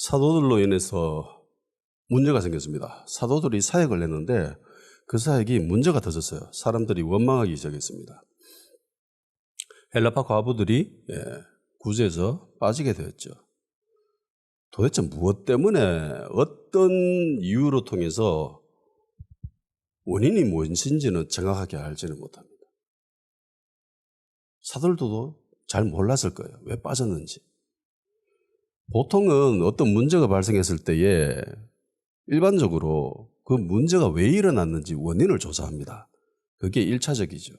사도들로 인해서 문제가 생겼습니다. 사도들이 사역을 했는데 그 사역이 문제가 터졌어요. 사람들이 원망하기 시작했습니다. 헬라파 과부들이 구제에서 빠지게 되었죠. 도대체 무엇 때문에 어떤 이유로 통해서 원인이 무엇인지는 정확하게 알지는 못합니다. 사도들도 잘 몰랐을 거예요. 왜 빠졌는지. 보통은 어떤 문제가 발생했을 때에 일반적으로 그 문제가 왜 일어났는지 원인을 조사합니다. 그게 1차적이죠.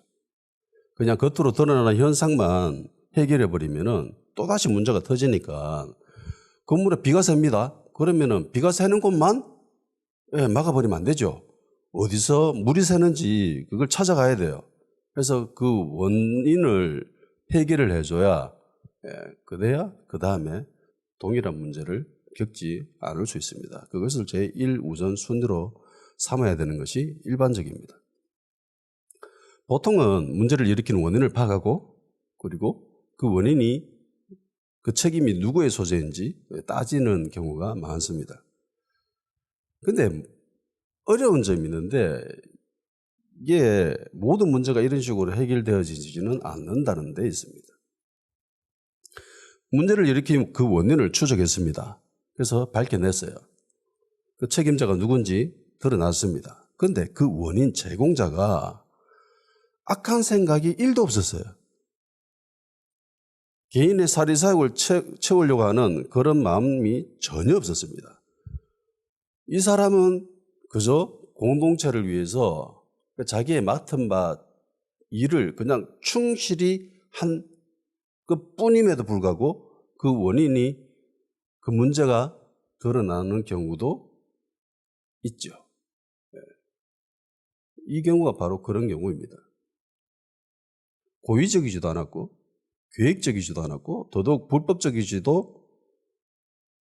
그냥 겉으로 드러나는 현상만 해결해버리면은 또다시 문제가 터지니까 건물에 비가 셉니다. 그러면은 비가 새는 곳만 막아버리면 안 되죠. 어디서 물이 새는지 그걸 찾아가야 돼요. 그래서 그 원인을 해결을 해줘야 그래야 그 다음에 동일한 문제를 겪지 않을 수 있습니다. 그것을 제1우선순위로 삼아야 되는 것이 일반적입니다. 보통은 문제를 일으키는 원인을 파악하고 그리고 그 원인이 그 책임이 누구의 소재인지 따지는 경우가 많습니다. 그런데 어려운 점이 있는데 이게 모든 문제가 이런 식으로 해결되어지지는 않는다는 데 있습니다. 문제를 일으킨 그 원인을 추적했습니다. 그래서 밝혀냈어요. 그 책임자가 누군지 드러났습니다. 그런데 그 원인 제공자가 악한 생각이 1도 없었어요. 개인의 사리사욕을 채우려고 하는 그런 마음이 전혀 없었습니다. 이 사람은 그저 공동체를 위해서 자기의 맡은 바 일을 그냥 충실히 한 그뿐임에도 불구하고 그 원인이 그 문제가 드러나는 경우도 있죠. 이 경우가 바로 그런 경우입니다. 고의적이지도 않았고 계획적이지도 않았고 더더욱 불법적이지도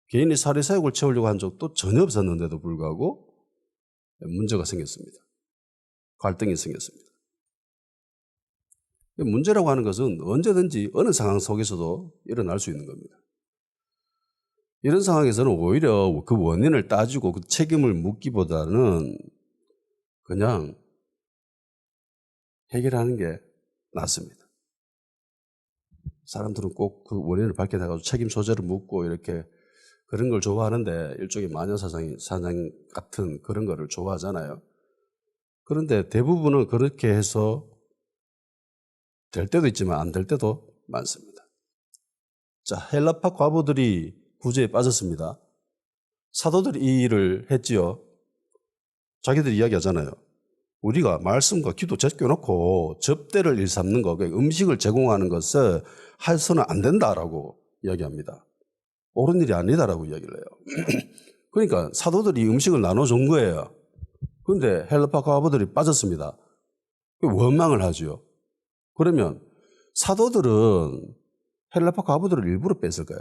개인의 사리사욕을 채우려고 한 적도 전혀 없었는데도 불구하고 문제가 생겼습니다. 갈등이 생겼습니다. 문제라고 하는 것은 언제든지 어느 상황 속에서도 일어날 수 있는 겁니다. 이런 상황에서는 오히려 그 원인을 따지고 그 책임을 묻기보다는 그냥 해결하는 게 낫습니다. 사람들은 꼭 그 원인을 밝혀내가지고 책임 소재를 묻고 이렇게 그런 걸 좋아하는데 일종의 마녀사냥 같은 그런 거를 좋아하잖아요. 그런데 대부분은 그렇게 해서 될 때도 있지만 안 될 때도 많습니다. 자, 헬라파 과부들이 구제에 빠졌습니다. 사도들이 이 일을 했지요. 자기들이 이야기하잖아요. 우리가 말씀과 기도 제껴놓고 접대를 일삼는 거, 음식을 제공하는 것을 해서는 안 된다라고 이야기합니다. 옳은 일이 아니다라고 이야기를 해요. 그러니까 사도들이 음식을 나눠준 거예요. 그런데 헬라파 과부들이 빠졌습니다. 원망을 하죠. 그러면 사도들은 헬라파 과부들을 일부러 뺐을까요?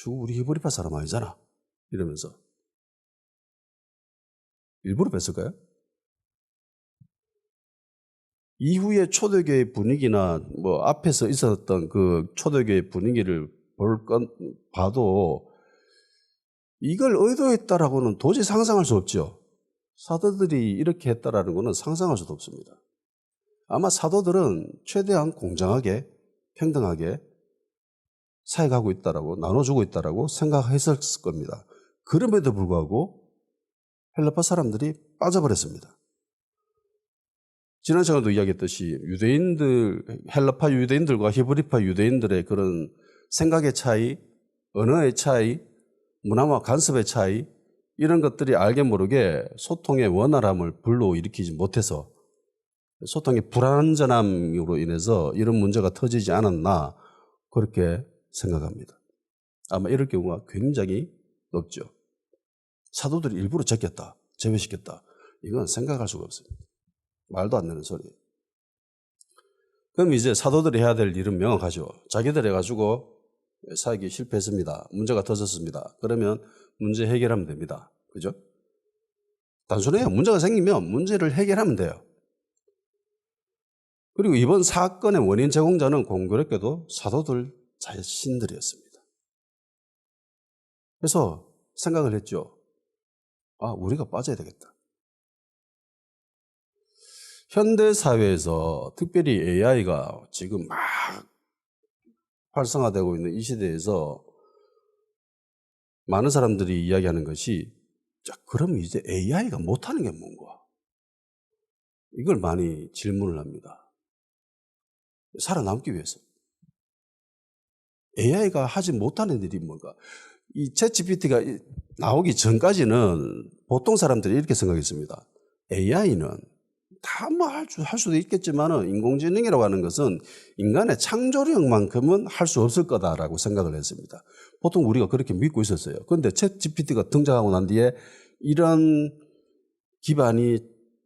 우리 히브리파 사람 아니잖아 이러면서 일부러 뺐을까요? 이후에 초대교회 분위기나 뭐 앞에서 있었던 그 초대교회 분위기를 봐도 이걸 의도했다라고는 도저히 상상할 수 없죠. 사도들이 이렇게 했다라는 것은 상상할 수도 없습니다. 아마 사도들은 최대한 공정하게 평등하게 사역하고 있다라고 나눠주고 있다라고 생각했을 겁니다. 그럼에도 불구하고 헬라파 사람들이 빠져버렸습니다. 지난 시간에도 이야기했듯이 헬라파 유대인들과 히브리파 유대인들의 그런 생각의 차이, 언어의 차이, 문화와 간섭의 차이 이런 것들이 알게 모르게 소통의 원활함을 불러일으키지 못해서 소통의 불완전함으로 인해서 이런 문제가 터지지 않았나 그렇게 생각합니다. 아마 이럴 경우가 굉장히 높죠. 사도들이 일부러 제꼈다, 제외시켰다. 이건 생각할 수가 없습니다. 말도 안 되는 소리예요. 그럼 이제 사도들이 해야 될 일은 명확하죠. 자기들 해가지고 사역이 실패했습니다. 문제가 터졌습니다. 그러면 문제 해결하면 됩니다. 그죠? 단순해요. 문제가 생기면 문제를 해결하면 돼요. 그리고 이번 사건의 원인 제공자는 공교롭게도 사도들 자신들이었습니다. 그래서 생각을 했죠. 우리가 빠져야 되겠다. 현대 사회에서 특별히 AI가 지금 막 활성화되고 있는 이 시대에서 많은 사람들이 이야기하는 것이, 자, 그럼 이제 AI가 못하는 게 뭔가? 이걸 많이 질문을 합니다. 살아남기 위해서. AI가 하지 못하는 일이 뭔가? 이 챗GPT가 나오기 전까지는 보통 사람들이 이렇게 생각했습니다. AI는 다 뭐 할 수도 있겠지만은 인공지능이라고 하는 것은 인간의 창조력만큼은 할 수 없을 거다라고 생각을 했습니다. 보통 우리가 그렇게 믿고 있었어요. 그런데 챗GPT가 등장하고 난 뒤에 이런 기반이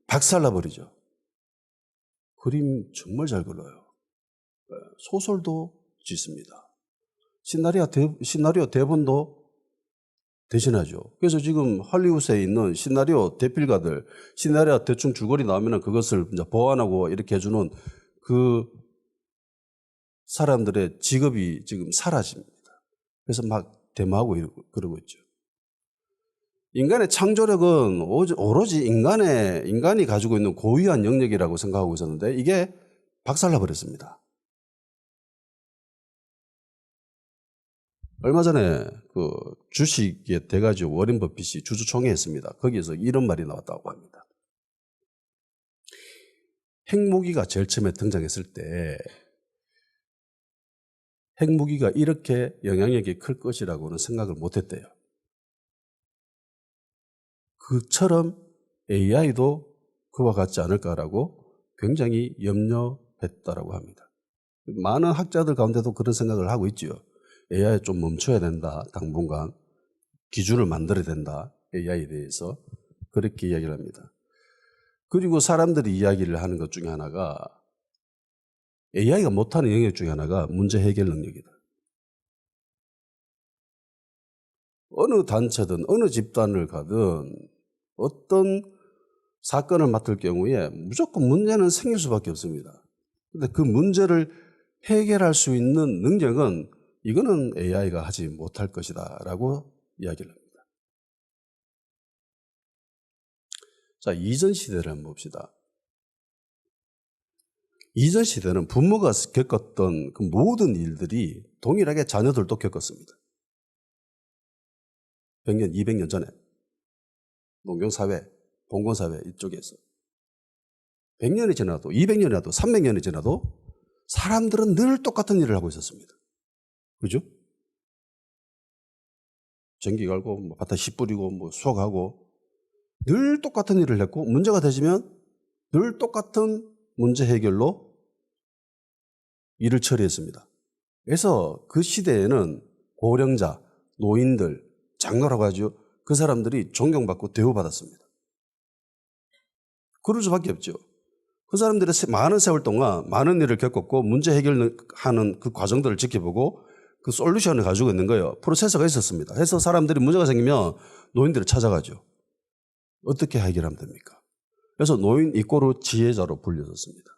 박살나 버리죠. 그림 정말 잘 그려요. 소설도 짓습니다. 시나리오 대본도 대신하죠. 그래서 지금 할리우드에 있는 시나리오 대필가들, 시나리오 대충 줄거리 나오면 그것을 이제 보완하고 이렇게 해주는 그 사람들의 직업이 지금 사라집니다. 그래서 막 데모하고 그러고 있죠. 인간의 창조력은 오로지 인간이 가지고 있는 고유한 영역이라고 생각하고 있었는데 이게 박살나 버렸습니다. 얼마 전에 그 주식의 대가죠. 워렌 버핏이 주주총회 했습니다. 거기에서 이런 말이 나왔다고 합니다. 핵무기가 제일 처음에 등장했을 때 핵무기가 이렇게 영향력이 클 것이라고는 생각을 못했대요. 그처럼 AI도 그와 같지 않을까라고 굉장히 염려했다라고 합니다. 많은 학자들 가운데도 그런 생각을 하고 있죠. AI 좀 멈춰야 된다. 당분간 기준을 만들어야 된다. AI에 대해서 그렇게 이야기를 합니다. 그리고 사람들이 이야기를 하는 것 중에 하나가 AI가 못하는 영역 중에 하나가 문제 해결 능력이다. 어느 단체든 어느 집단을 가든 어떤 사건을 맡을 경우에 무조건 문제는 생길 수밖에 없습니다. 그런데 그 문제를 해결할 수 있는 능력은 이거는 AI가 하지 못할 것이다 라고 이야기를 합니다. 자, 이전 시대를 한번 봅시다. 이전 시대는 부모가 겪었던 그 모든 일들이 동일하게 자녀들도 겪었습니다. 100년, 200년 전에 농경사회, 봉건사회 이쪽에서 100년이 지나도 200년이 지나도 300년이 지나도 사람들은 늘 똑같은 일을 하고 있었습니다. 그죠? 전기 갈고 밭에 씨 뿌리고 수확하고 늘 똑같은 일을 했고 문제가 되시면 늘 똑같은 문제 해결로 일을 처리했습니다. 그래서 그 시대에는 고령자, 노인들, 장로라고 하죠. 그 사람들이 존경받고 대우받았습니다. 그럴 수밖에 없죠. 그 사람들이 많은 세월 동안 많은 일을 겪었고 문제 해결하는 그 과정들을 지켜보고 그 솔루션을 가지고 있는 거예요. 프로세서가 있었습니다. 그래서 사람들이 문제가 생기면 노인들을 찾아가죠. 어떻게 해결하면 됩니까? 그래서 노인 이꼬르 지혜자로 불려졌습니다.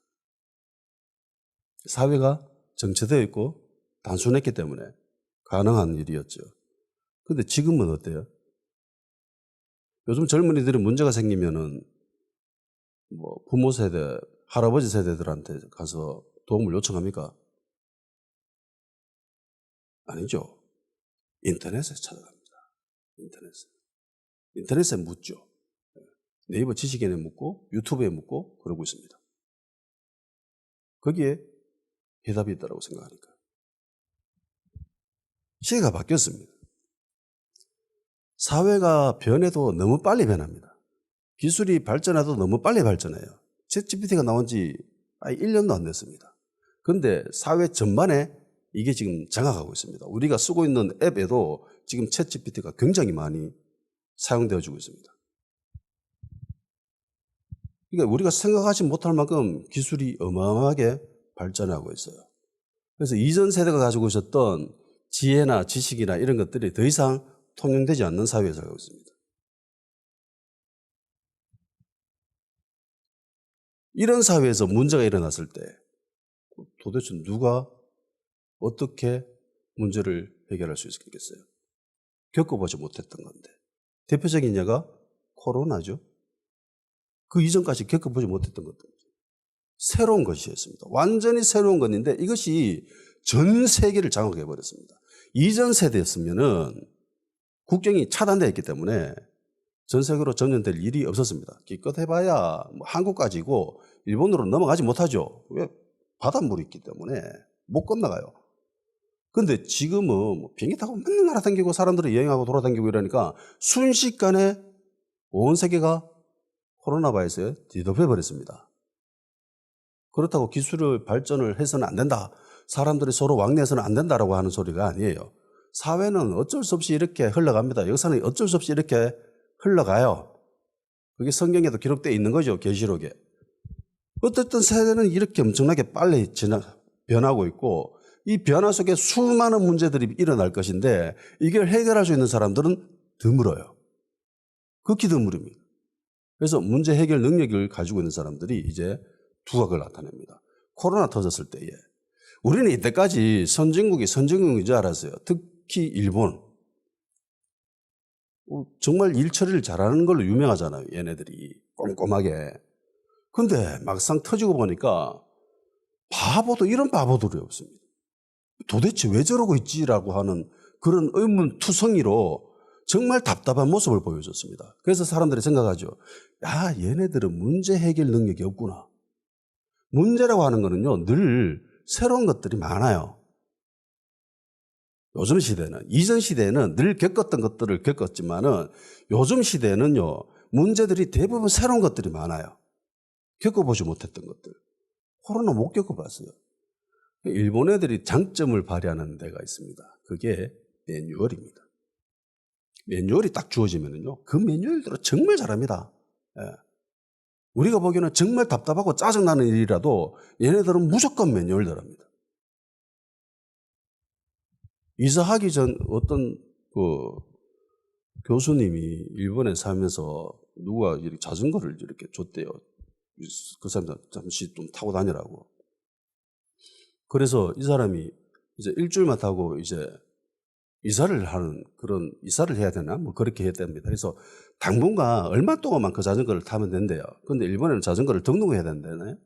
사회가 정체되어 있고 단순했기 때문에 가능한 일이었죠. 그런데 지금은 어때요? 요즘 젊은이들이 문제가 생기면은 부모 세대, 할아버지 세대들한테 가서 도움을 요청합니까? 아니죠. 인터넷에 찾아갑니다. 인터넷에 묻죠. 네이버 지식인에 묻고 유튜브에 묻고 그러고 있습니다. 거기에 해답이 있다고 생각하니까. 시대가 바뀌었습니다. 사회가 변해도 너무 빨리 변합니다. 기술이 발전해도 너무 빨리 발전해요. 챗GPT가 나온 지 1년도 안 됐습니다. 그런데 사회 전반에 이게 지금 장악하고 있습니다. 우리가 쓰고 있는 앱에도 지금 챗GPT가 굉장히 많이 사용되어지고 있습니다. 그러니까 우리가 생각하지 못할 만큼 기술이 어마어마하게 발전하고 있어요. 그래서 이전 세대가 가지고 있었던 지혜나 지식이나 이런 것들이 더 이상 통용되지 않는 사회에 살고 있습니다. 이런 사회에서 문제가 일어났을 때 도대체 누가 어떻게 문제를 해결할 수 있겠어요? 겪어보지 못했던 건데. 대표적인 예가 코로나죠. 그 이전까지 겪어보지 못했던 것들. 새로운 것이었습니다. 완전히 새로운 것인데 이것이 전 세계를 장악해 버렸습니다. 이전 세대였으면은 국경이 차단되어 있기 때문에 전 세계로 전염될 일이 없었습니다. 기껏 해봐야 뭐 한국까지고 일본으로 넘어가지 못하죠. 왜? 바닷물이 있기 때문에 못 건너가요. 근데 지금은 뭐 비행기 타고 맨날 날아다니고 사람들이 여행하고 돌아다니고 이러니까 순식간에 온 세계가 코로나 바이러스에 뒤덮여 버렸습니다. 그렇다고 기술을 발전을 해서는 안 된다. 사람들이 서로 왕래해서는 안 된다라고 하는 소리가 아니에요. 사회는 어쩔 수 없이 이렇게 흘러갑니다. 역사는 어쩔 수 없이 이렇게 흘러가요. 그게 성경에도 기록되어 있는 거죠. 계시록에. 어쨌든 세대는 이렇게 엄청나게 빨리 변하고 있고 이 변화 속에 수많은 문제들이 일어날 것인데 이걸 해결할 수 있는 사람들은 드물어요. 극히 드물입니다. 그래서 문제 해결 능력을 가지고 있는 사람들이 이제 두각을 나타냅니다. 코로나 터졌을 때에 우리는 이때까지 선진국인 줄 알았어요. 특히 일본. 정말 일 처리를 잘하는 걸로 유명하잖아요. 얘네들이 꼼꼼하게. 근데 막상 터지고 보니까 이런 바보들이 없습니다. 도대체 왜 저러고 있지라고 하는 그런 의문투성이로 정말 답답한 모습을 보여줬습니다. 그래서 사람들이 생각하죠. 야, 얘네들은 문제 해결 능력이 없구나. 문제라고 하는 거는요, 늘 새로운 것들이 많아요. 요즘 시대는, 이전 시대에는 늘 겪었던 것들을 겪었지만은 요즘 시대에는요, 문제들이 대부분 새로운 것들이 많아요. 겪어보지 못했던 것들. 코로나 못 겪어봤어요. 일본 애들이 장점을 발휘하는 데가 있습니다. 그게 매뉴얼입니다. 매뉴얼이 딱 주어지면은요, 그 매뉴얼대로 정말 잘합니다. 예. 우리가 보기에는 정말 답답하고 짜증나는 일이라도 얘네들은 무조건 매뉴얼대로 합니다. 이사하기 전 어떤 교수님이 일본에 살면서 누가 이렇게 자전거를 이렇게 줬대요. 그 사람들 잠시 좀 타고 다니라고. 그래서 이 사람이 이제 일주일만 타고 이제 이사를 해야 되나? 뭐 그렇게 해야 됩니다. 그래서 당분간 얼마 동안만 그 자전거를 타면 된대요. 근데 일본에는 자전거를 등록해야 된다네.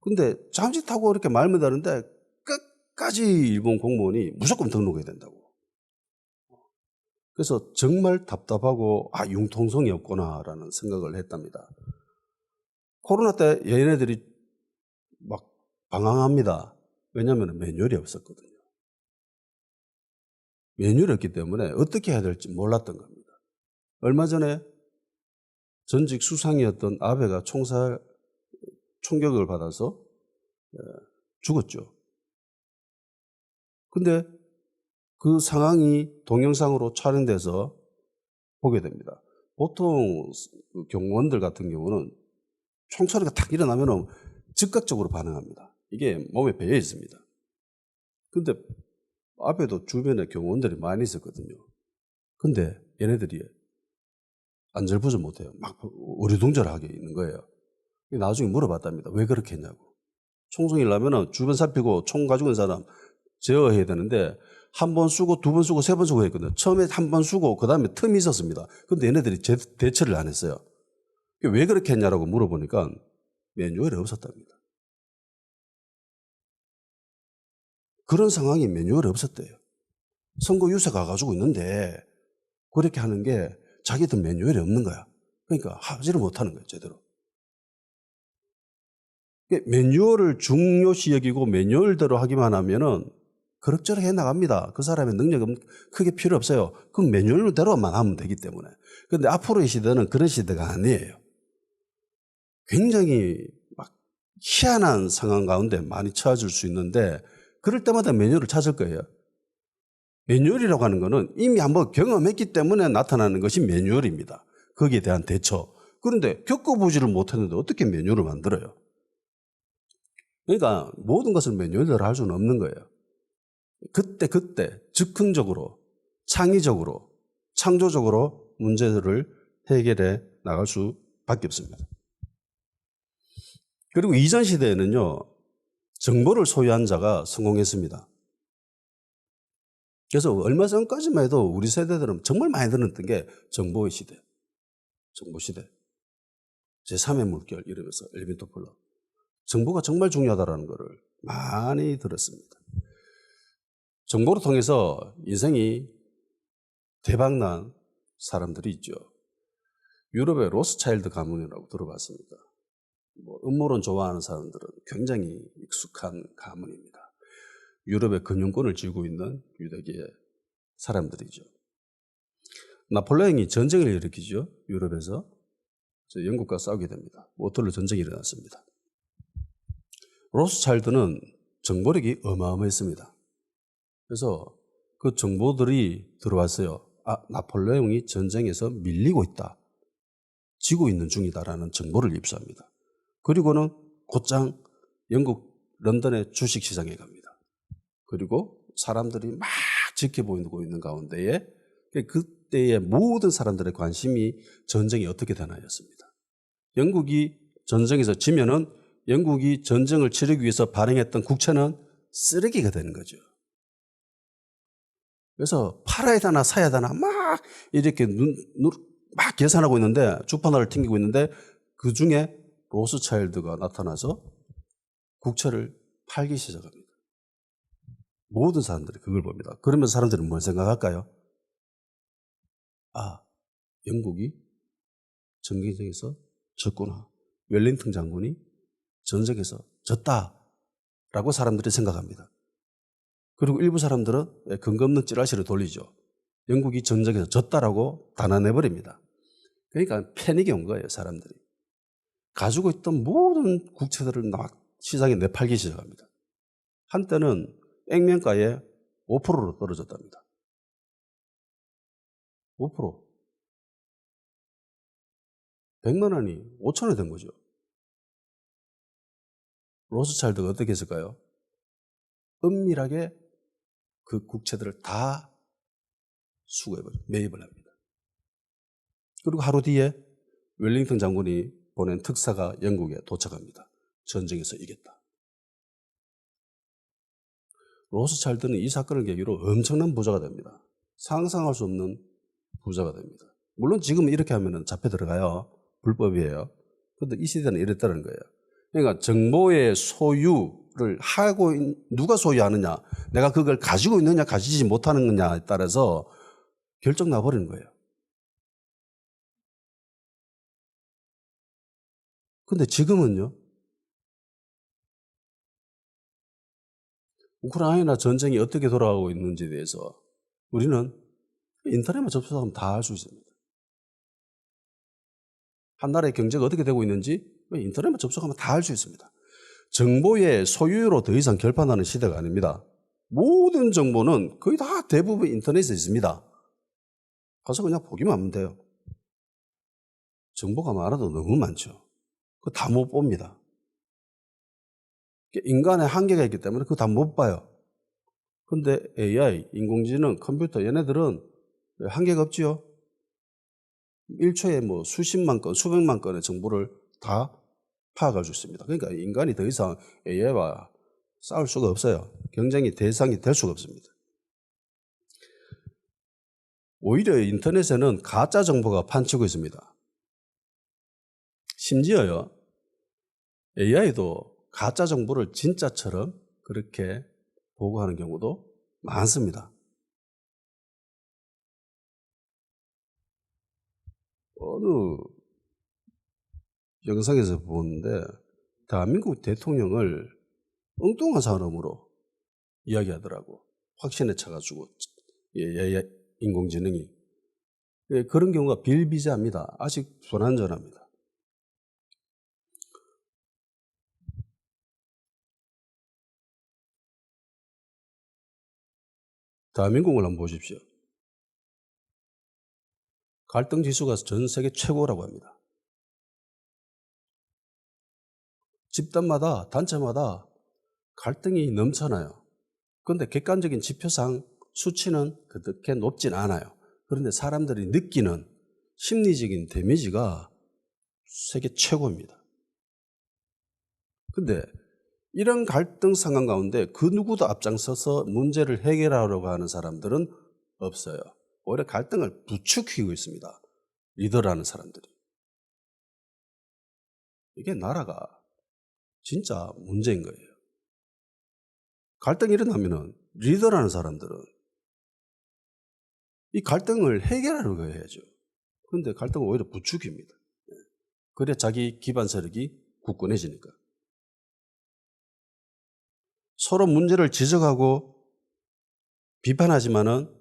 근데 잠시 타고 이렇게 말면 되는데 끝까지 일본 공무원이 무조건 등록해야 된다고. 그래서 정말 답답하고 융통성이 없구나라는 생각을 했답니다. 코로나 때 얘네들이 막 방황합니다. 왜냐하면 매뉴얼이 없었거든요. 매뉴얼이 없기 때문에 어떻게 해야 될지 몰랐던 겁니다. 얼마 전에 전직 수상이었던 아베가 총격을 받아서 죽었죠. 근데 그 상황이 동영상으로 촬영돼서 보게 됩니다. 보통 경호원들 같은 경우는 총소리가 탁 일어나면 즉각적으로 반응합니다. 이게 몸에 배어 있습니다. 근데 앞에도 주변에 경호원들이 많이 있었거든요. 근데 얘네들이 안절부절 못해요. 막 어리둥절하게 있는 거예요. 나중에 물어봤답니다. 왜 그렇게 했냐고. 총성이 나면은 주변 살피고 총 가지고 있는 사람 제어해야 되는데 한 번 쓰고 두 번 쓰고 세 번 쓰고 했거든요. 처음에 한 번 쓰고 그 다음에 틈이 있었습니다. 근데 얘네들이 대처를 안 했어요. 왜 그렇게 했냐라고 물어보니까 매뉴얼이 없었답니다. 그런 상황이 매뉴얼이 없었대요. 선거 유세 가가지고 있는데 그렇게 하는 게 자기들 매뉴얼이 없는 거야. 그러니까 하지를 못하는 거예요, 제대로. 매뉴얼을 중요시 여기고 매뉴얼대로 하기만 하면은 그럭저럭 해 나갑니다. 그 사람의 능력은 크게 필요 없어요. 그럼 매뉴얼대로만 하면 되기 때문에. 그런데 앞으로의 시대는 그런 시대가 아니에요. 굉장히 막 희한한 상황 가운데 많이 처해질 수 있는데 그럴 때마다 매뉴얼을 찾을 거예요. 매뉴얼이라고 하는 거는 이미 한번 경험했기 때문에 나타나는 것이 매뉴얼입니다. 거기에 대한 대처. 그런데 겪어보지를 못했는데 어떻게 매뉴얼을 만들어요? 그러니까 모든 것을 매뉴얼대로 할 수는 없는 거예요. 그때 즉흥적으로, 창의적으로, 창조적으로 문제들을 해결해 나갈 수밖에 없습니다. 그리고 이전 시대에는요, 정보를 소유한 자가 성공했습니다. 그래서 얼마 전까지만 해도 우리 세대들은 정말 많이 들었던 게 정보의 시대, 정보 시대, 제3의 물결 이러면서 엘빈 토플러. 정보가 정말 중요하다는 것을 많이 들었습니다. 정보를 통해서 인생이 대박난 사람들이 있죠. 유럽의 로스차일드 가문이라고 들어봤습니다. 음모론 좋아하는 사람들은 굉장히 익숙한 가문입니다. 유럽의 금융권을 쥐고 있는 유대계의 사람들이죠. 나폴레옹이 전쟁을 일으키죠. 유럽에서. 영국과 싸우게 됩니다. 워털루 전쟁이 일어났습니다. 로스차일드는 정보력이 어마어마했습니다. 그래서 그 정보들이 들어왔어요. 나폴레옹이 전쟁에서 밀리고 있다. 지고 있는 중이다라는 정보를 입수합니다. 그리고는 곧장 영국 런던의 주식시장에 갑니다. 그리고 사람들이 막 지켜보고 있는 가운데에 그때의 모든 사람들의 관심이 전쟁이 어떻게 되나였습니다. 영국이 전쟁에서 지면은 영국이 전쟁을 치르기 위해서 발행했던 국채는 쓰레기가 되는 거죠. 그래서 팔아야 되나 사야 되나 막 이렇게 막 계산하고 있는데 주판화를 튕기고 있는데 그중에 로스차일드가 나타나서 국채를 팔기 시작합니다. 모든 사람들이 그걸 봅니다. 그러면서 사람들은 뭘 생각할까요? 영국이 전쟁에서 졌구나. 웰링턴 장군이 전쟁에서 졌다라고 사람들이 생각합니다. 그리고 일부 사람들은 근거 없는 찌라시를 돌리죠. 영국이 전쟁에서 졌다라고 단언해버립니다. 그러니까 패닉이 온 거예요, 사람들이. 가지고 있던 모든 국채들을 막 시장에 내팔기 시작합니다. 한때는 액면가에 5%로 떨어졌답니다. 5%. 100만 원이 5천 원이 된 거죠. 로스차일드가 어떻게 했을까요? 은밀하게 그 국채들을 다 수거해버려 매입을 합니다. 그리고 하루 뒤에 웰링턴 장군이 보낸 특사가 영국에 도착합니다. 전쟁에서 이겼다. 로스차일드는 이 사건을 계기로 엄청난 부자가 됩니다. 상상할 수 없는 부자가 됩니다. 물론 지금 이렇게 하면 잡혀 들어가요. 불법이에요. 그런데 이 시대는 이랬다는 거예요. 그러니까 정보의 소유를 하고 누가 소유하느냐, 내가 그걸 가지고 있느냐 가지지 못하는 거냐에 따라서 결정 나버리는 거예요. 근데 지금은요, 우크라이나 전쟁이 어떻게 돌아가고 있는지에 대해서 우리는 인터넷만 접속하면 다 알 수 있습니다. 한 나라의 경제가 어떻게 되고 있는지 인터넷만 접속하면 다 알 수 있습니다. 정보의 소유로 더 이상 결판하는 시대가 아닙니다. 모든 정보는 거의 다 대부분 인터넷에 있습니다. 가서 그냥 보기만 하면 돼요. 정보가 많아도 너무 많죠. 그거 다 못 봅니다. 인간의 한계가 있기 때문에 그거 다 못 봐요. 근데 AI, 인공지능, 컴퓨터 얘네들은 한계가 없지요. 1초에 뭐 수십만 건, 수백만 건의 정보를 다 파악할 수 있습니다. 그러니까 인간이 더 이상 AI와 싸울 수가 없어요. 경쟁이 대상이 될 수가 없습니다. 오히려 인터넷에는 가짜 정보가 판치고 있습니다. 심지어요, AI도 가짜 정보를 진짜처럼 그렇게 보고하는 경우도 많습니다. 어느 영상에서 보는데 대한민국 대통령을 엉뚱한 사람으로 이야기하더라고. 확신에 차가지고 인공지능이. 그런 경우가 비일비재합니다. 아직 불완전합니다. 대한민국을 한번 보십시오. 갈등 지수가 전 세계 최고라고 합니다. 집단마다, 단체마다 갈등이 넘쳐나요. 그런데 객관적인 지표상 수치는 그렇게 높진 않아요. 그런데 사람들이 느끼는 심리적인 데미지가 세계 최고입니다. 근데 이런 갈등 상황 가운데 그 누구도 앞장서서 문제를 해결하려고 하는 사람들은 없어요. 오히려 갈등을 부추기고 있습니다. 리더라는 사람들이. 이게 나라가 진짜 문제인 거예요. 갈등이 일어나면은 리더라는 사람들은 이 갈등을 해결하려고 해야죠. 그런데 갈등을 오히려 부추깁니다. 그래 자기 기반 세력이 굳건해지니까. 서로 문제를 지적하고 비판하지만은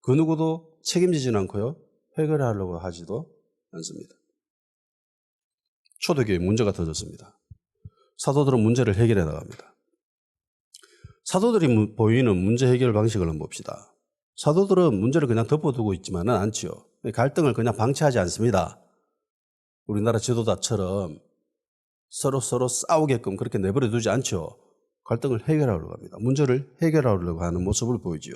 그 누구도 책임지지는 않고요. 해결하려고 하지도 않습니다. 초대교회에 문제가 터졌습니다. 사도들은 문제를 해결해 나갑니다. 사도들이 보이는 문제 해결 방식을 한번 봅시다. 사도들은 문제를 그냥 덮어두고 있지만은 않지요. 갈등을 그냥 방치하지 않습니다. 우리나라 지도자처럼 서로 싸우게끔 그렇게 내버려 두지 않죠. 갈등을 해결하려고 합니다. 문제를 해결하려고 하는 모습을 보이지요.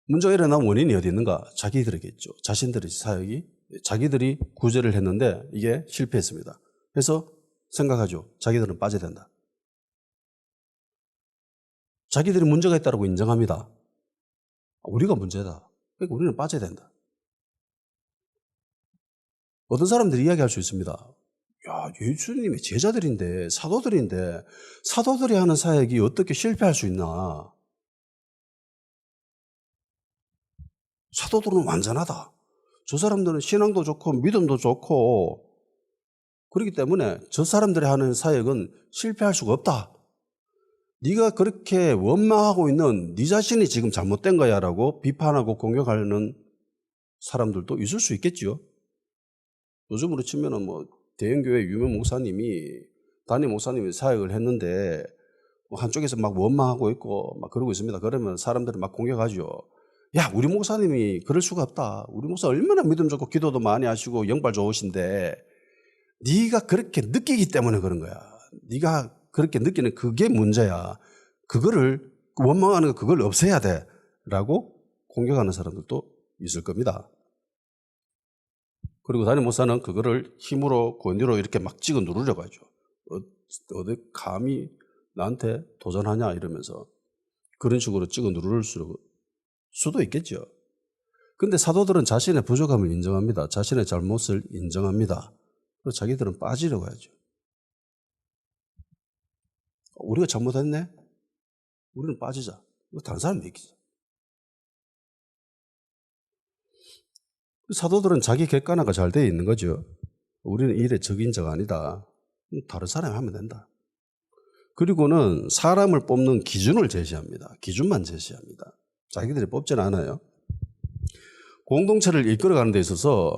문제가 일어난 원인이 어디 있는가? 자기들에게 있죠. 자신들의 사역이, 자기들이 구제를 했는데 이게 실패했습니다. 그래서 생각하죠. 자기들은 빠져야 된다. 자기들이 문제가 있다고 인정합니다. 우리가 문제다. 그러니까 우리는 빠져야 된다. 어떤 사람들이 이야기할 수 있습니다. 야, 예수님의 제자들인데, 사도들인데, 사도들이 하는 사역이 어떻게 실패할 수 있나? 사도들은 완전하다. 저 사람들은 신앙도 좋고, 믿음도 좋고, 그렇기 때문에 저 사람들이 하는 사역은 실패할 수가 없다. 네가 그렇게 원망하고 있는 네 자신이 지금 잘못된 거야 라고 비판하고 공격하는 사람들도 있을 수 있겠죠. 요즘으로 치면은 뭐 대형교회 유명 목사님이 담임 목사님이 사역을 했는데 뭐 한쪽에서 막 원망하고 있고 막 그러고 있습니다. 그러면 사람들이 막 공격하죠. 야, 우리 목사님이 그럴 수가 없다. 우리 목사 얼마나 믿음 좋고 기도도 많이 하시고 영발 좋으신데 네가 그렇게 느끼기 때문에 그런 거야. 네가 그렇게 느끼는 그게 문제야. 그거를 원망하는 거 그걸 없애야 돼 라고 공격하는 사람들도 있을 겁니다. 그리고 담임 목사는 그거를 힘으로 권유로 이렇게 막 찍어 누르려고 하죠. 어디 감히 나한테 도전하냐 이러면서 그런 식으로 찍어 누를 수도 있겠죠. 근데 사도들은 자신의 부족함을 인정합니다. 자신의 잘못을 인정합니다. 그리고 자기들은 빠지려고 하죠. 우리가 잘못했네? 우리는 빠지자. 다른 사람 믿기자. 사도들은 자기 객관화가 잘 되어 있는 거죠. 우리는 일의 적인자가 아니다. 다른 사람이 하면 된다. 그리고는 사람을 뽑는 기준을 제시합니다. 기준만 제시합니다. 자기들이 뽑지는 않아요. 공동체를 이끌어가는 데 있어서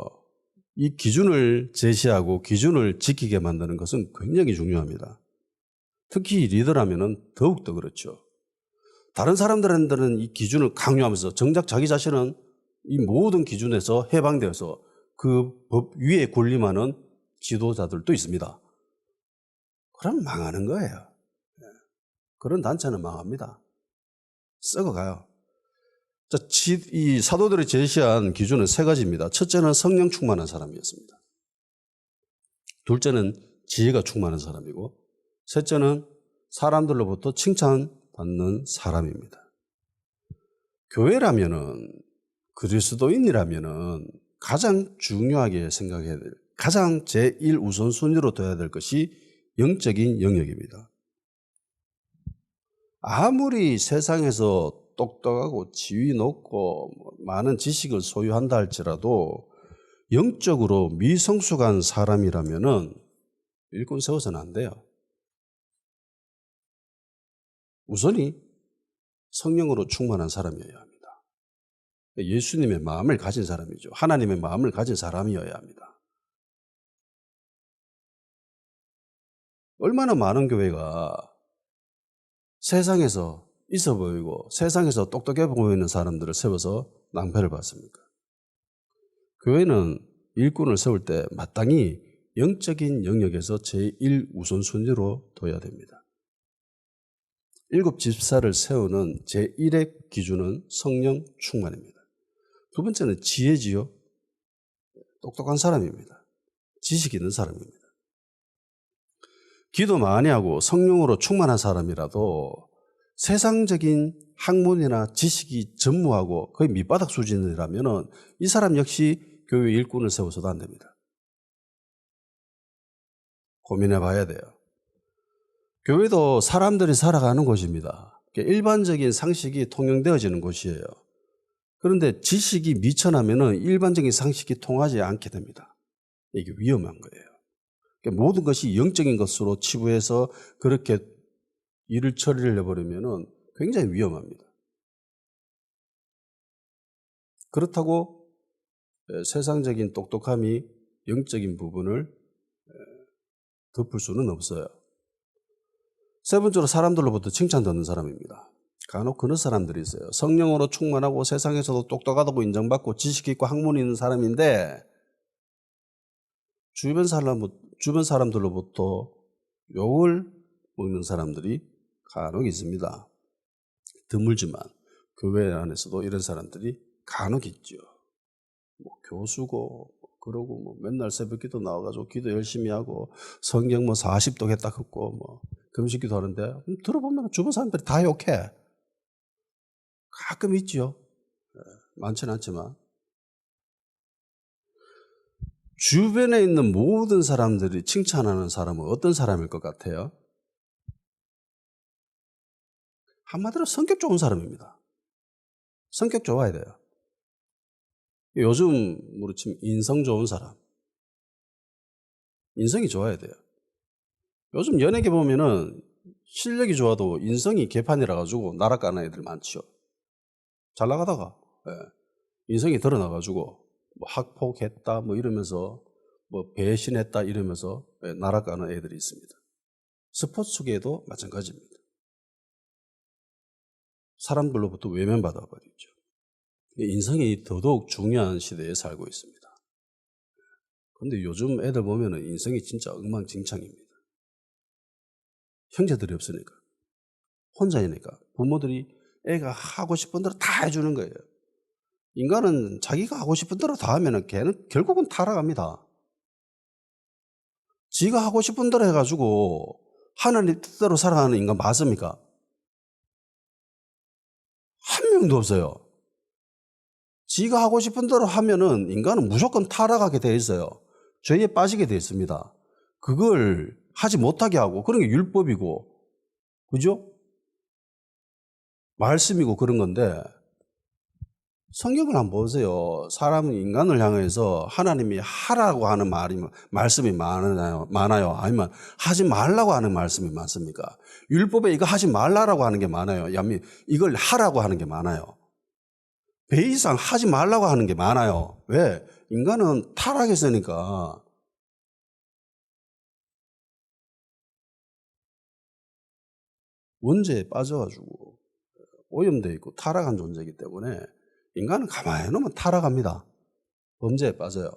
이 기준을 제시하고 기준을 지키게 만드는 것은 굉장히 중요합니다. 특히 리더라면 더욱더 그렇죠. 다른 사람들한테는 이 기준을 강요하면서 정작 자기 자신은 이 모든 기준에서 해방되어서 그 법 위에 군림하는 지도자들도 있습니다. 그럼 망하는 거예요. 그런 단체는 망합니다. 썩어가요. 자, 이 사도들이 제시한 기준은 세 가지입니다. 첫째는 성령 충만한 사람이었습니다. 둘째는 지혜가 충만한 사람이고, 셋째는 사람들로부터 칭찬받는 사람입니다. 교회라면은, 그리스도인이라면은 가장 중요하게 생각해야 될, 가장 제1우선순위로 둬야 될 것이 영적인 영역입니다. 아무리 세상에서 똑똑하고 지위 높고 많은 지식을 소유한다 할지라도 영적으로 미성숙한 사람이라면은 일꾼 세워서는 안 돼요. 우선이 성령으로 충만한 사람이어야 합니다. 예수님의 마음을 가진 사람이죠. 하나님의 마음을 가진 사람이어야 합니다. 얼마나 많은 교회가 세상에서 있어 보이고 세상에서 똑똑해 보이는 사람들을 세워서 낭패를 봤습니까? 교회는 일꾼을 세울 때 마땅히 영적인 영역에서 제1우선순위로 둬야 됩니다. 7 집사를 세우는 제1의 기준은 성령 충만입니다. 두 번째는 지혜지요. 똑똑한 사람입니다. 지식 있는 사람입니다. 기도 많이 하고 성령으로 충만한 사람이라도 세상적인 학문이나 지식이 전무하고 거의 밑바닥 수준이라면 이 사람 역시 교회 일꾼을 세워서도 안 됩니다. 고민해 봐야 돼요. 교회도 사람들이 살아가는 곳입니다. 일반적인 상식이 통용되어지는 곳이에요. 그런데 지식이 미천하면 일반적인 상식이 통하지 않게 됩니다. 이게 위험한 거예요. 그러니까 모든 것이 영적인 것으로 치부해서 그렇게 일을 처리를 해버리면 굉장히 위험합니다. 그렇다고 세상적인 똑똑함이 영적인 부분을 덮을 수는 없어요. 세 번째로 사람들로부터 칭찬 듣는 사람입니다. 간혹 그런 사람들이 있어요. 성령으로 충만하고 세상에서도 똑똑하다고 인정받고 지식 있고 학문이 있는 사람인데 주변 사람들로부터 욕을 먹는 사람들이 간혹 있습니다. 드물지만 교회 안에서도 이런 사람들이 간혹 있죠. 뭐 교수고 그러고 뭐 맨날 새벽기도 나와가지고 기도 열심히 하고 성경 뭐 40도 했다 긋고 뭐 금식기도 하는데 들어보면 주변 사람들이 다 욕해. 가끔 있죠. 많지는 않지만 주변에 있는 모든 사람들이 칭찬하는 사람은 어떤 사람일 것 같아요? 한마디로 성격 좋은 사람입니다. 성격 좋아야 돼요. 요즘으로 치면 인성 좋은 사람. 인성이 좋아야 돼요. 요즘 연예계 보면은 실력이 좋아도 인성이 개판이라 가지고 나락가는 애들 많죠. 잘 나가다가 인성이 드러나가지고 뭐 학폭했다 뭐 이러면서 뭐 배신했다 이러면서 나락가는 애들이 있습니다. 스포츠계에도 마찬가지입니다. 사람들로부터 외면받아 버리죠. 인성이 더더욱 중요한 시대에 살고 있습니다. 그런데 요즘 애들 보면은 인성이 진짜 엉망진창입니다. 형제들이 없으니까, 혼자이니까 부모들이 애가 하고 싶은 대로 다 해주는 거예요. 인간은 자기가 하고 싶은 대로 다 하면은 걔는 결국은 타락합니다. 지가 하고 싶은 대로 해가지고 하나님 뜻대로 살아가는 인간 맞습니까? 한 명도 없어요. 지가 하고 싶은 대로 하면은 인간은 무조건 타락하게 되어 있어요. 죄에 빠지게 되어 있습니다. 그걸 하지 못하게 하고 그런 게 율법이고, 그죠? 말씀이고 그런 건데 성경을 한번 보세요. 사람은 인간을 향해서 하나님이 하라고 하는 말씀이 많아요? 아니면 하지 말라고 하는 말씀이 많습니까? 율법에 이거 하지 말라고 하는 게 많아요? 아니면 이걸 하라고 하는 게 많아요? 배 이상 하지 말라고 하는 게 많아요. 왜? 인간은 타락했으니까. 원죄에 빠져가지고 오염되어 있고 타락한 존재이기 때문에 인간은 가만히 놓으면 타락합니다. 범죄에 빠져요.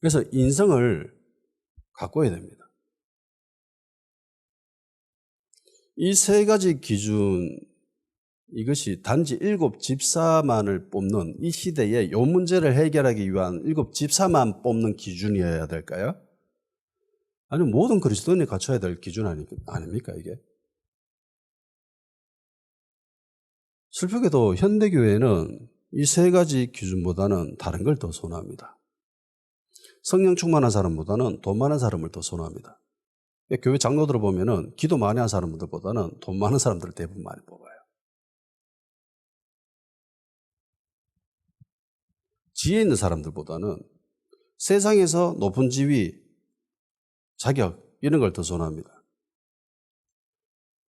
그래서 인성을 가꿔야 됩니다. 이 세 가지 기준, 이것이 단지 7 집사만을 뽑는 이 시대에 이 문제를 해결하기 위한 7 집사만 뽑는 기준이어야 될까요? 아니면 모든 그리스도인이 갖춰야 될 기준 아닙니까 이게? 슬프게도 현대교회는 이 세 가지 기준보다는 다른 걸 더 선호합니다. 성령 충만한 사람보다는 돈 많은 사람을 더 선호합니다. 교회 장로들을 보면은 기도 많이 한 사람들보다는 돈 많은 사람들을 대부분 많이 뽑아요. 지혜 있는 사람들보다는 세상에서 높은 지위, 자격 이런 걸 더 선호합니다.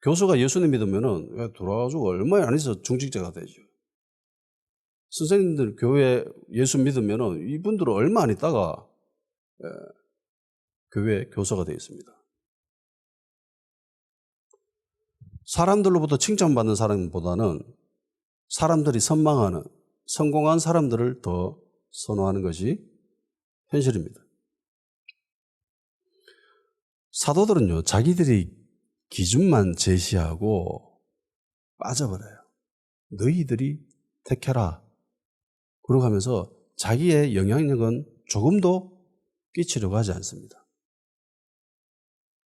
교수가 예수님 믿으면은 돌아가지고 얼마 안 있어 중직자가 되죠. 선생님들 교회 예수 믿으면은 이분들은 얼마 안 있다가 교회 교사가 되어 있습니다. 사람들로부터 칭찬받는 사람보다는 사람들이 선망하는 성공한 사람들을 더 선호하는 것이 현실입니다. 사도들은요, 자기들이 기준만 제시하고 빠져버려요. 너희들이 택해라. 그러고 하면서 자기의 영향력은 조금도 끼치려고 하지 않습니다.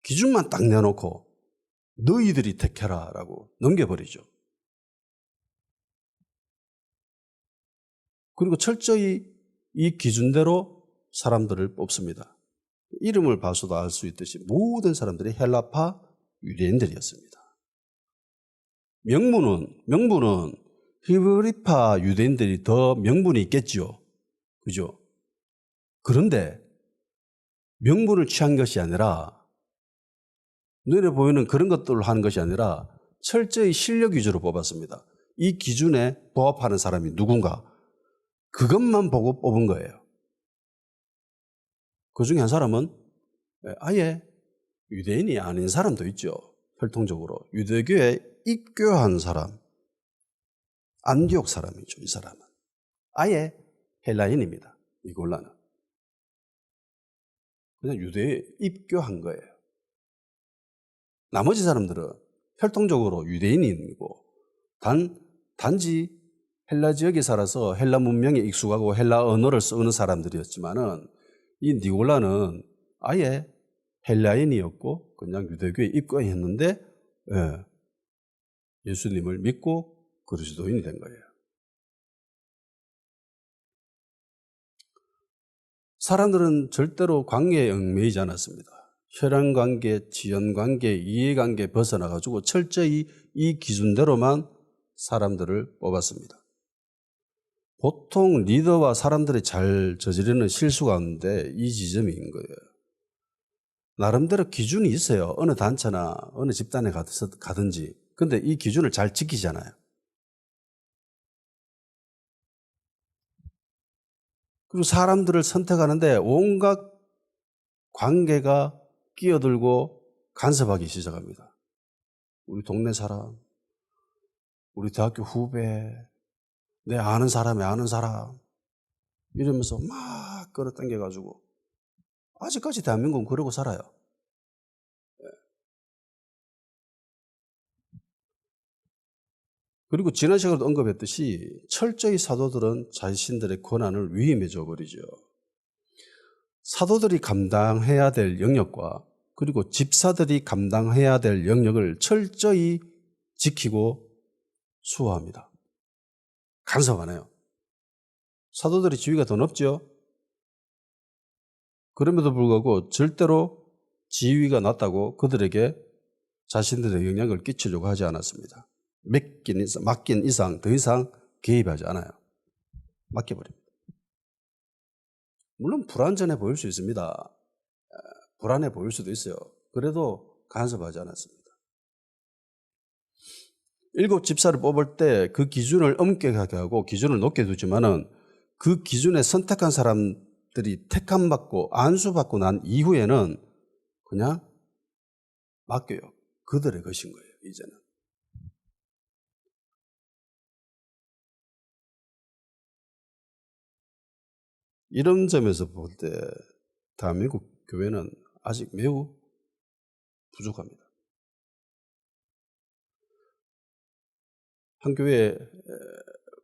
기준만 딱 내놓고 너희들이 택해라라고 넘겨버리죠. 그리고 철저히 이 기준대로 사람들을 뽑습니다. 이름을 봐서도 알 수 있듯이 모든 사람들이 헬라파 유대인들이었습니다. 명분은 히브리파 유대인들이 더 명분이 있겠죠. 그죠? 그런데 명분을 취한 것이 아니라 눈에 보이는 그런 것들을 하는 것이 아니라 철저히 실력 위주로 뽑았습니다. 이 기준에 부합하는 사람이 누군가 그것만 보고 뽑은 거예요. 그 중에 한 사람은 아예 유대인이 아닌 사람도 있죠. 혈통적으로. 유대교에 입교한 사람. 안디옥 사람이죠. 이 사람은. 아예 헬라인입니다. 니골라는. 그냥 유대에 입교한 거예요. 나머지 사람들은 혈통적으로 유대인이고 단지 헬라 지역에 살아서 헬라 문명에 익숙하고 헬라 언어를 쓰는 사람들이었지만은 이 니골라는 아예 헬라인이었고 그냥 유대교에 입교했는데 예수님을 믿고 그리스도인이 된 거예요. 사람들은 절대로 관계에 얽매이지 않았습니다. 혈연관계, 지연관계, 이해관계 벗어나가지고 철저히 이 기준대로만 사람들을 뽑았습니다. 보통 리더와 사람들이 잘 저지르는 실수 가운데 이 지점인 거예요. 나름대로 기준이 있어요. 어느 단체나 어느 집단에 가든지. 근데 이 기준을 잘 지키잖아요. 그리고 사람들을 선택하는데 온갖 관계가 끼어들고 간섭하기 시작합니다. 우리 동네 사람, 우리 대학교 후배, 내 아는 사람의 아는 사람 이러면서 막 끌어당겨가지고 아직까지 대한민국은 그러고 살아요. 그리고 지난 시간에도 언급했듯이 철저히 사도들은 자신들의 권한을 위임해줘 버리죠. 사도들이 감당해야 될 영역과 그리고 집사들이 감당해야 될 영역을 철저히 지키고 수호합니다. 간섭 안 해요. 사도들의 지위가 더 높죠. 그럼에도 불구하고 절대로 지위가 낮다고 그들에게 자신들의 영향을 끼치려고 하지 않았습니다. 맡긴 이상 더 이상 개입하지 않아요. 맡겨버립니다. 물론 불완전해 보일 수 있습니다. 불안해 보일 수도 있어요. 그래도 간섭하지 않았습니다. 7 집사를 뽑을 때 그 기준을 엄격하게 하고 기준을 높게 두지만은 그 기준에 선택한 사람들이 택함받고 안수받고 난 이후에는 그냥 맡겨요. 그들의 것인 거예요, 이제는. 이런 점에서 볼 때 대한민국 교회는 아직 매우 부족합니다. 한 교회에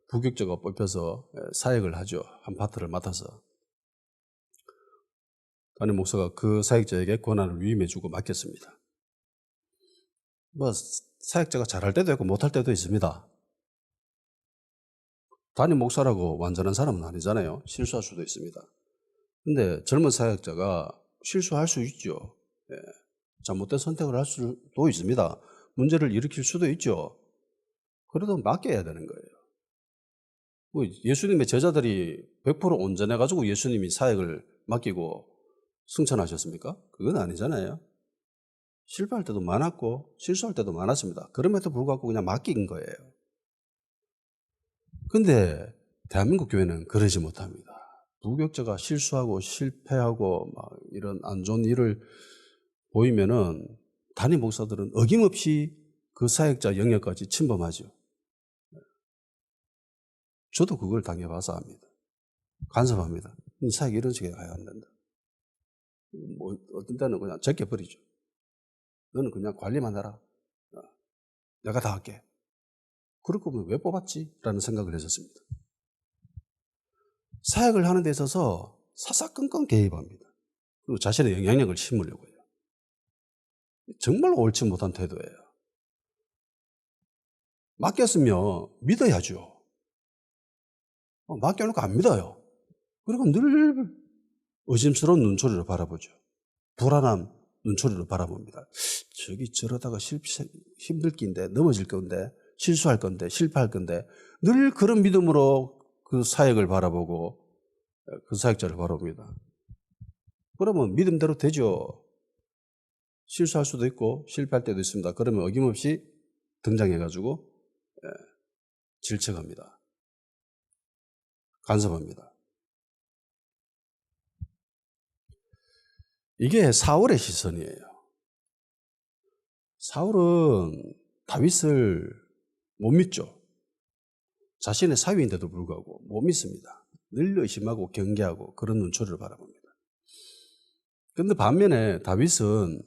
부교육자가 뽑혀서 사역을 하죠. 한 파트를 맡아서. 담임 목사가 그 사역자에게 권한을 위임해주고 맡겼습니다. 사역자가 잘할 때도 있고 못할 때도 있습니다. 담임 목사라고 완전한 사람은 아니잖아요. 실수할 수도 있습니다. 근데 젊은 사역자가 실수할 수 있죠. 잘못된 선택을 할 수도 있습니다. 문제를 일으킬 수도 있죠. 그래도 맡겨야 되는 거예요. 예수님의 제자들이 100% 온전해가지고 예수님이 사역을 맡기고 승천하셨습니까? 그건 아니잖아요. 실패할 때도 많았고 실수할 때도 많았습니다. 그럼에도 불구하고 그냥 맡긴 거예요. 근데 대한민국 교회는 그러지 못합니다. 부교육자가 실수하고 실패하고 막 이런 안 좋은 일을 보이면은 담임 목사들은 어김없이 그 사역자 영역까지 침범하죠. 저도 그걸 당해봐서 합니다. 간섭합니다. 이 사역 이런 식으로 가야 안 된다. 어떤 때는 그냥 제껴버리죠. 너는 그냥 관리만 해라. 내가 다 할게. 그럴 거면 왜 뽑았지? 라는 생각을 했었습니다. 사역을 하는 데 있어서 사사건건 개입합니다. 그리고 자신의 영향력을 심으려고 해요. 정말 옳지 못한 태도예요. 맡겼으면 믿어야죠. 맡겨놓고 안 믿어요. 그리고 늘 의심스러운 눈초리로 바라보죠. 불안한 눈초리로 바라봅니다. 저기 저러다가 힘들 긴데, 넘어질 건데, 실수할 건데, 실패할 건데, 늘 그런 믿음으로 그 사역을 바라보고 그 사역자를 바라봅니다. 그러면 믿음대로 되죠. 실수할 수도 있고 실패할 때도 있습니다. 그러면 어김없이 등장해가지고 질책합니다. 간섭합니다. 이게 사울의 시선이에요. 사울은 다윗을 못 믿죠. 자신의 사위인데도 불구하고 못 믿습니다. 늘 의심하고 경계하고 그런 눈초리를 바라봅니다. 그런데 반면에 다윗은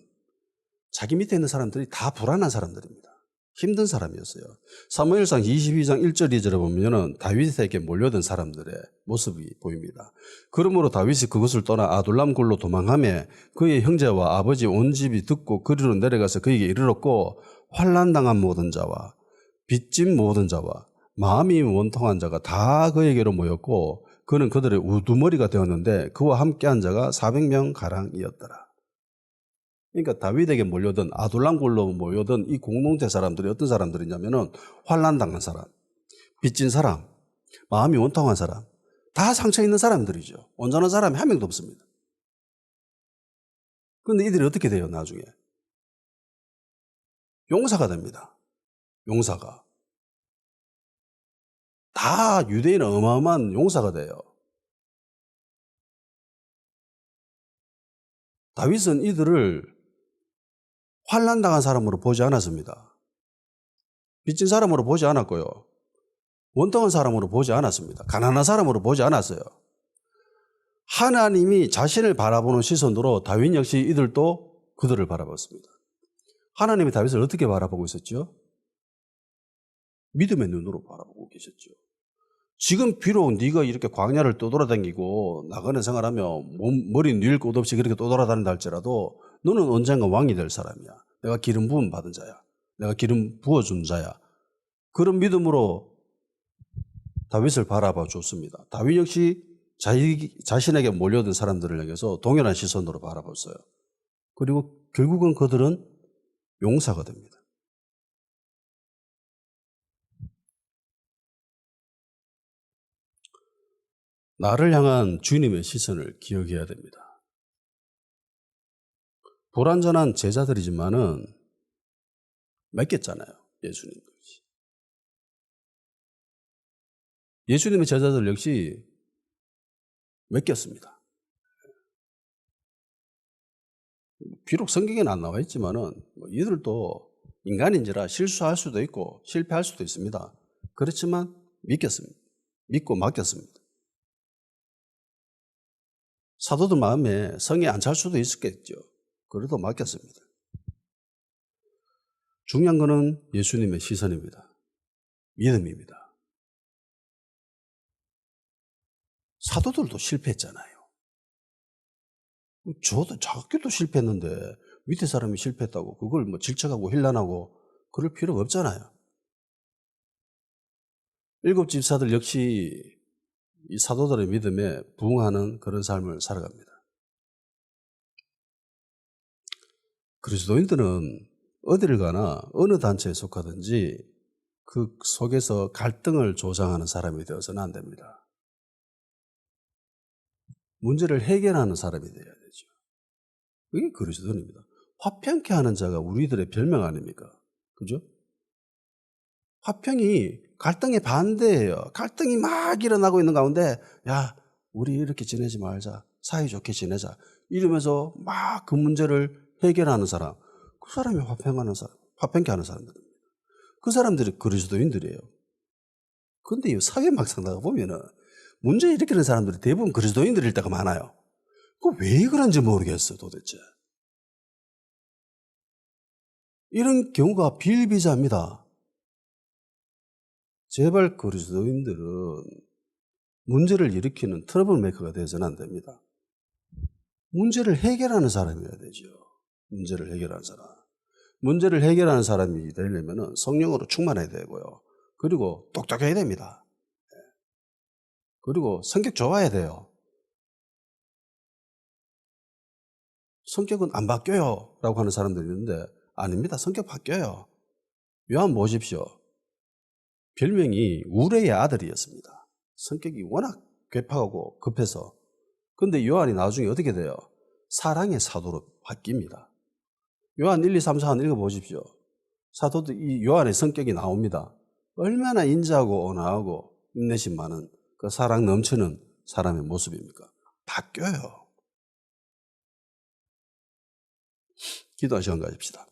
자기 밑에 있는 사람들이 다 불안한 사람들입니다. 힘든 사람이었어요. 사무엘상 22장 1절 2절에 보면 다윗에게 몰려든 사람들의 모습이 보입니다. 그러므로 다윗이 그것을 떠나 아둘람 굴로 도망하며 그의 형제와 아버지 온 집이 듣고 그리로 내려가서 그에게 이르렀고 환난당한 모든 자와 빚진 모든 자와 마음이 원통한 자가 다 그에게로 모였고 그는 그들의 우두머리가 되었는데 그와 함께한 자가 400명 가량이었더라. 그러니까 다윗에게 몰려든 아둘람 굴로 모여든 이 공동체 사람들이 어떤 사람들이냐면은 환난당한 사람, 빚진 사람, 마음이 원통한 사람, 다 상처 있는 사람들이죠. 온전한 사람이 한 명도 없습니다. 그런데 이들이 어떻게 돼요, 나중에? 용사가 됩니다. 용사가. 다 유대인은 어마어마한 용사가 돼요. 다윗은 이들을 환난당한 사람으로 보지 않았습니다. 빚진 사람으로 보지 않았고요. 원통한 사람으로 보지 않았습니다. 가난한 사람으로 보지 않았어요. 하나님이 자신을 바라보는 시선으로 다윗 역시 이들도 그들을 바라봤습니다. 하나님이 다윗을 어떻게 바라보고 있었죠? 믿음의 눈으로 바라보고 계셨죠. 지금 비록 네가 이렇게 광야를 떠돌아다니고 나가는 생활하며 머리 뉘을 곳 없이 그렇게 떠돌아다닌다 할지라도 너는 언젠가 왕이 될 사람이야. 내가 기름 부음 받은 자야. 내가 기름 부어준 자야. 그런 믿음으로 다윗을 바라봐 줬습니다. 다윗 역시 자신에게 몰려든 사람들을 향해서 동일한 시선으로 바라봤어요. 그리고 결국은 그들은 용사가 됩니다. 나를 향한 주님의 시선을 기억해야 됩니다. 불완전한 제자들이지만은 맡겼잖아요. 예수님. 예수님의 제자들 역시 맡겼습니다. 비록 성경에는 안 나와 있지만은 이들도 인간인지라 실수할 수도 있고 실패할 수도 있습니다. 그렇지만 믿겠습니다. 믿고 맡겼습니다. 사도들 마음에 성이 안 찰 수도 있었겠죠. 그래도 맡겼습니다. 중요한 거는 예수님의 시선입니다. 믿음입니다. 사도들도 실패했잖아요. 저도 작게도 실패했는데 밑에 사람이 실패했다고 그걸 질책하고 힐난하고 그럴 필요가 없잖아요. 7 집사들 역시 이 사도들의 믿음에 부응하는 그런 삶을 살아갑니다. 그리스도인들은 어디를 가나 어느 단체에 속하든지 그 속에서 갈등을 조장하는 사람이 되어서는 안 됩니다. 문제를 해결하는 사람이 되어야 되죠. 그게 그리스도인입니다. 화평케 하는 자가 우리들의 별명 아닙니까? 그죠? 화평이 갈등의 반대예요. 갈등이 막 일어나고 있는 가운데 야, 우리 이렇게 지내지 말자. 사이좋게 지내자. 이러면서 막 그 문제를 해결하는 사람. 그 사람이 화평케 하는 사람들입니다. 그 사람들이 그리스도인들이에요. 그런데 이 사회 막상 나가보면은 문제 일으키는 사람들이 대부분 그리스도인들일 때가 많아요. 왜 그런지 모르겠어, 도대체. 이런 경우가 비일비재합니다. 제발 그리스도인들은 문제를 일으키는 트러블 메이커가 되어서는 안 됩니다. 문제를 해결하는 사람이어야 되죠. 문제를 해결하는 사람. 문제를 해결하는 사람이 되려면 성령으로 충만해야 되고요. 그리고 똑똑해야 됩니다. 그리고 성격 좋아야 돼요. 성격은 안 바뀌어요 라고 하는 사람들이 있는데 아닙니다. 성격 바뀌어요. 요한 보십시오. 별명이 우레의 아들이었습니다. 성격이 워낙 괴팍하고 급해서. 근데 요한이 나중에 어떻게 돼요? 사랑의 사도로 바뀝니다. 요한 1, 2, 3, 4 읽어보십시오. 사도도 이 요한의 성격이 나옵니다. 얼마나 인자하고 온화하고 인내심 많은 그 사랑 넘치는 사람의 모습입니까? 바뀌어요. 기도한 시간 가집시다.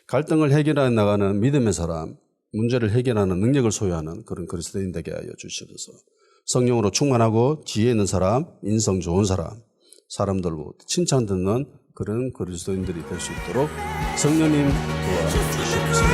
갈등을 해결해 나가는 믿음의 사람, 문제를 해결하는 능력을 소유하는 그런 그리스도인 되게 하여 주시옵소서. 성령으로 충만하고 지혜 있는 사람, 인성 좋은 사람, 사람들로부터 칭찬 듣는 그런 그리스도인들이 될 수 있도록 성령님 도와주시옵소서.